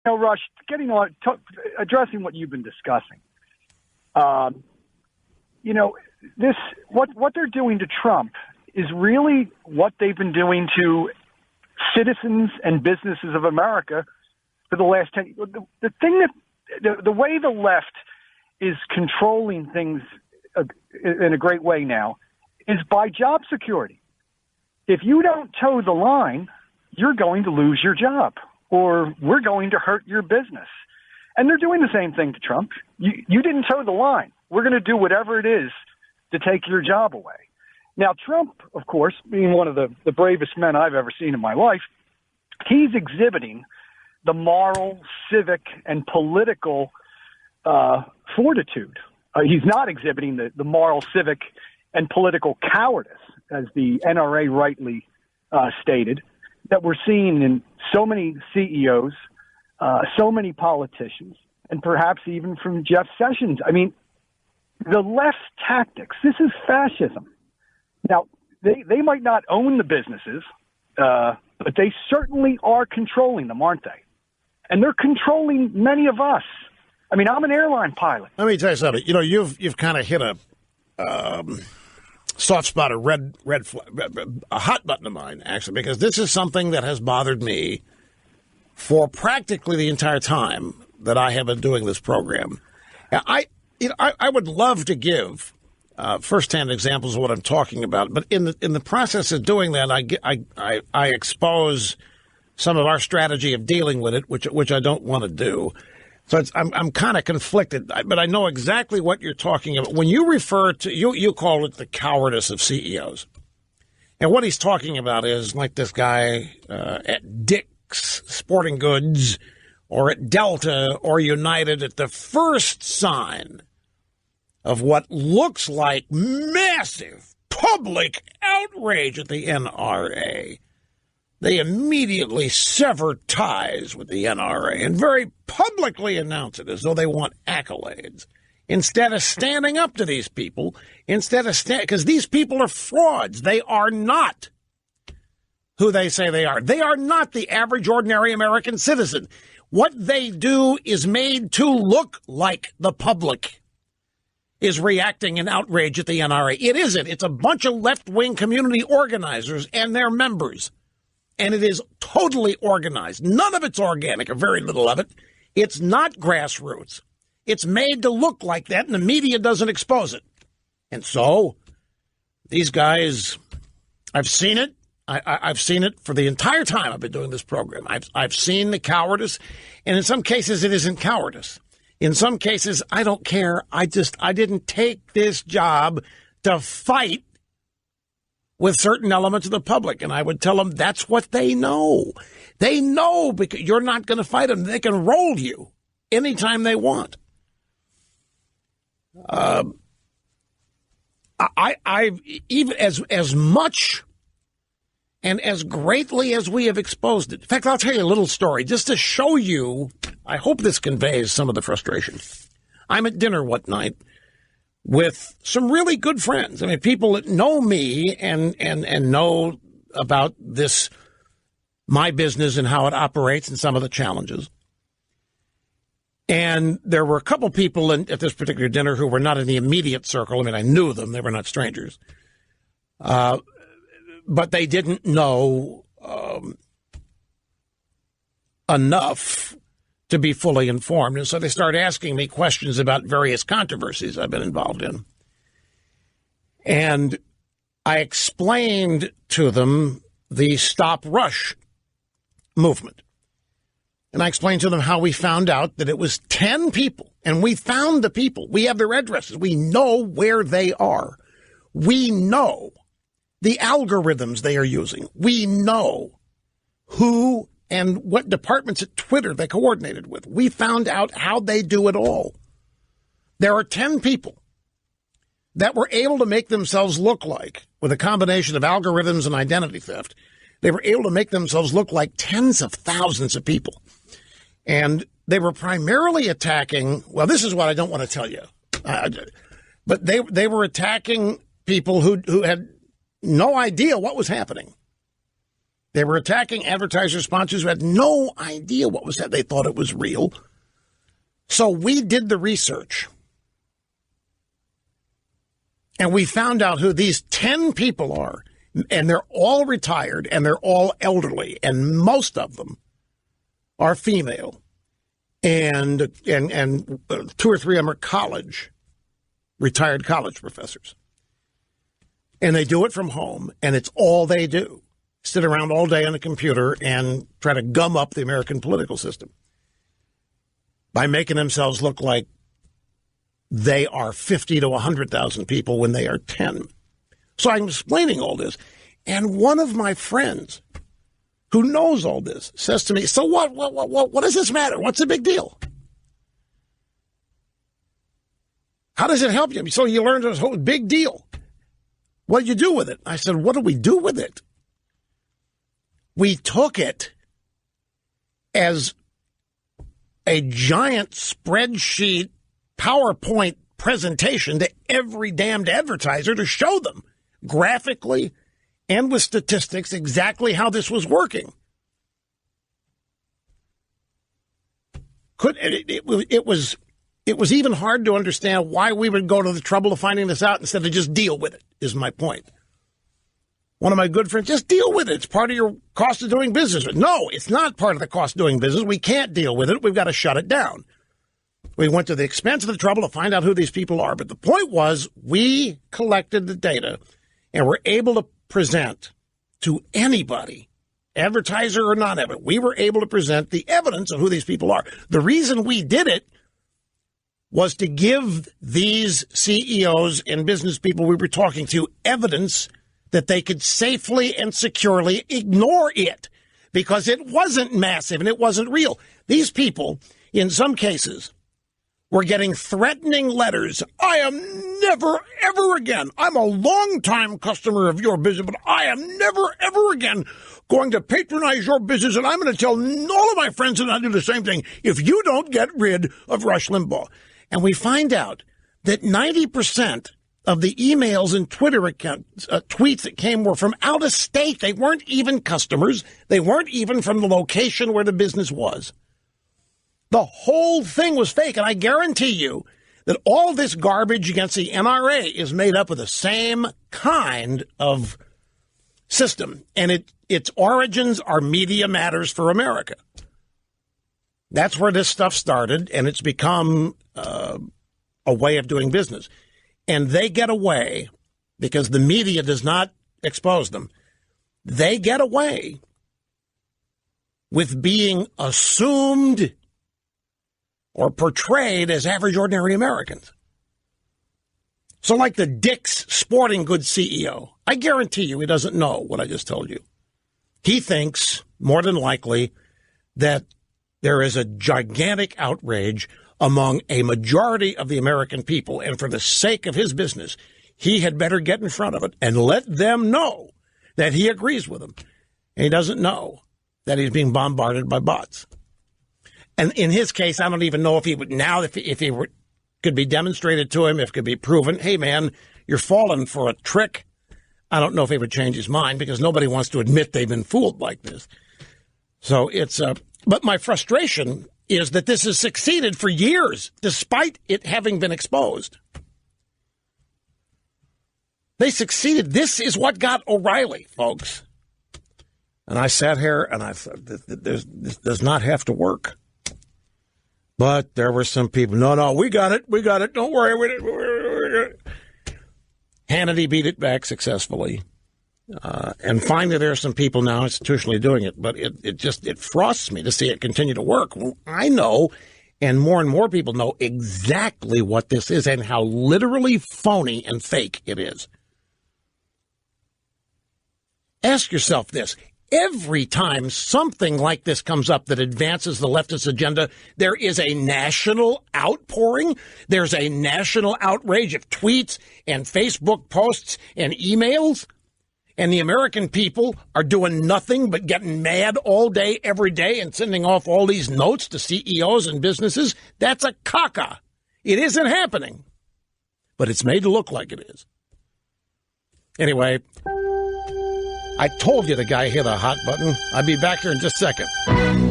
Rush, addressing what you've been discussing. What they're doing to Trump is really what they've been doing to citizens and businesses of America for the last 10 years. The way the left is controlling things in a great way now is by job security. If you don't toe the line, you're going to lose your job, or we're going to hurt your business. And they're doing the same thing to Trump. You didn't toe the line. We're going to do whatever it is to take your job away. Now, Trump, of course, being one of the bravest men I've ever seen in my life, he's exhibiting the moral, civic, and political fortitude. He's not exhibiting the moral, civic, and political cowardice, as the NRA rightly stated, that we're seeing in so many CEOs, so many politicians, and perhaps even from Jeff Sessions. I mean, the left's tactics, this is fascism. Now, they might not own the businesses, but they certainly are controlling them, aren't they? And they're controlling many of us. I mean, I'm an airline pilot. Let me tell you something. You've kind of hit a soft spot, a hot button of mine, actually, because this is something that has bothered me for practically the entire time that I have been doing this program. I would love to give firsthand examples of what I'm talking about, but in the process of doing that, I expose some of our strategy of dealing with it, which I don't want to do. So I'm kind of conflicted, but I know exactly what you're talking about. When you refer to, you call it the cowardice of CEOs. And what he's talking about is like this guy at Dick's Sporting Goods or at Delta or United, at the first sign of what looks like massive public outrage at the NRA, they immediately sever ties with the NRA and very publicly announce it as though they want accolades. Instead of standing up to these people, because these people are frauds. They are not who they say they are. They are not the average, ordinary American citizen. What they do is made to look like the public is reacting in outrage at the NRA. It isn't. It's a bunch of left-wing community organizers and their members. And it is totally organized. None of it's organic, or very little of it. It's not grassroots. It's made to look like that, and the media doesn't expose it. And so, these guys, I've seen it. I've seen it for the entire time I've been doing this program. I've seen the cowardice, and in some cases, it isn't cowardice. In some cases, I don't care. I didn't take this job to fight with certain elements of the public. And I would tell them that's what they know. They know because you're not going to fight them. They can roll you anytime they want. I even as much and as greatly as we have exposed it. In fact, I'll tell you a little story just to show you. I hope this conveys some of the frustration. I'm at dinner one night with some really good friends. I mean, people that know me and know about this, my business and how it operates and some of the challenges. And there were a couple people at this particular dinner who were not in the immediate circle. I mean, I knew them. They were not strangers. But they didn't know enough to be fully informed. And so they started asking me questions about various controversies I've been involved in. And I explained to them the Stop Rush movement. And I explained to them how we found out that it was 10 people. And we found the people. We have their addresses. We know where they are. We know the algorithms they are using. We know who and what departments at Twitter they coordinated with. We found out how they do it all. There are 10 people that were able to make themselves look like, with a combination of algorithms and identity theft, they were able to make themselves look like tens of thousands of people. And they were primarily attacking, well, this is what I don't want to tell you, but they were attacking people who had no idea what was happening. They were attacking advertiser sponsors who had no idea what was said. They thought it was real. So we did the research. And we found out who these 10 people are. And they're all retired, and they're all elderly. And most of them are female. And 2 or 3 of them are retired college professors. And they do it from home, and it's all they do. Sit around all day on a computer and try to gum up the American political system by making themselves look like they are 50 to 100,000 people when they are 10. So I'm explaining all this. And one of my friends who knows all this says to me, so what does this matter? What's the big deal? How does it help you? So you learned this whole big deal. What did you do with it? I said, what do we do with it? We took it as a giant spreadsheet PowerPoint presentation to every damned advertiser to show them graphically and with statistics exactly how this was working. It was even hard to understand why we would go to the trouble of finding this out instead of just deal with it, is my point. One of my good friends, just deal with it. It's part of your cost of doing business. No, it's not part of the cost of doing business. We can't deal with it. We've got to shut it down. We went to the expense of the trouble to find out who these people are. But the point was, we collected the data and were able to present to anybody, advertiser or non-advertiser, we were able to present the evidence of who these people are. The reason we did it was to give these CEOs and business people we were talking to evidence that they could safely and securely ignore it because it wasn't massive and it wasn't real. These people, in some cases, were getting threatening letters. I am never, ever again. I'm a longtime customer of your business, but I am never, ever again going to patronize your business, and I'm going to tell all of my friends that I do the same thing if you don't get rid of Rush Limbaugh. And we find out that 90% of the emails and Twitter accounts, tweets that came were from out of state. They weren't even customers. They weren't even from the location where the business was. The whole thing was fake. And I guarantee you that all this garbage against the NRA is made up of the same kind of system. And its origins are Media Matters for America. That's where this stuff started, and it's become a way of doing business. And they get away, because the media does not expose them, they get away with being assumed or portrayed as average, ordinary Americans. So like the Dick's Sporting Goods CEO, I guarantee you he doesn't know what I just told you. He thinks, more than likely, that there is a gigantic outrage among a majority of the American people, and for the sake of his business, he had better get in front of it and let them know that he agrees with them. And he doesn't know that he's being bombarded by bots. And in his case, I don't even know if he would now, if he were, could be demonstrated to him, if it could be proven, hey, man, you're falling for a trick. I don't know if he would change his mind, because nobody wants to admit they've been fooled like this. So it's but my frustration is that this has succeeded for years, despite it having been exposed. They succeeded. This is what got O'Reilly, folks. And I sat here and I thought, this does not have to work. But there were some people, no, we got it, don't worry. Hannity beat it back successfully. And finally, there are some people now institutionally doing it, but it frosts me to see it continue to work. Well, I know, and more people know exactly what this is and how literally phony and fake it is. Ask yourself this. Every time something like this comes up that advances the leftist agenda, there is a national outpouring. There's a national outrage of tweets and Facebook posts and emails. And the American people are doing nothing but getting mad all day, every day, and sending off all these notes to CEOs and businesses. That's a caca. It isn't happening. But it's made to look like it is. Anyway, I told you the guy hit a hot button. I'll be back here in just a second.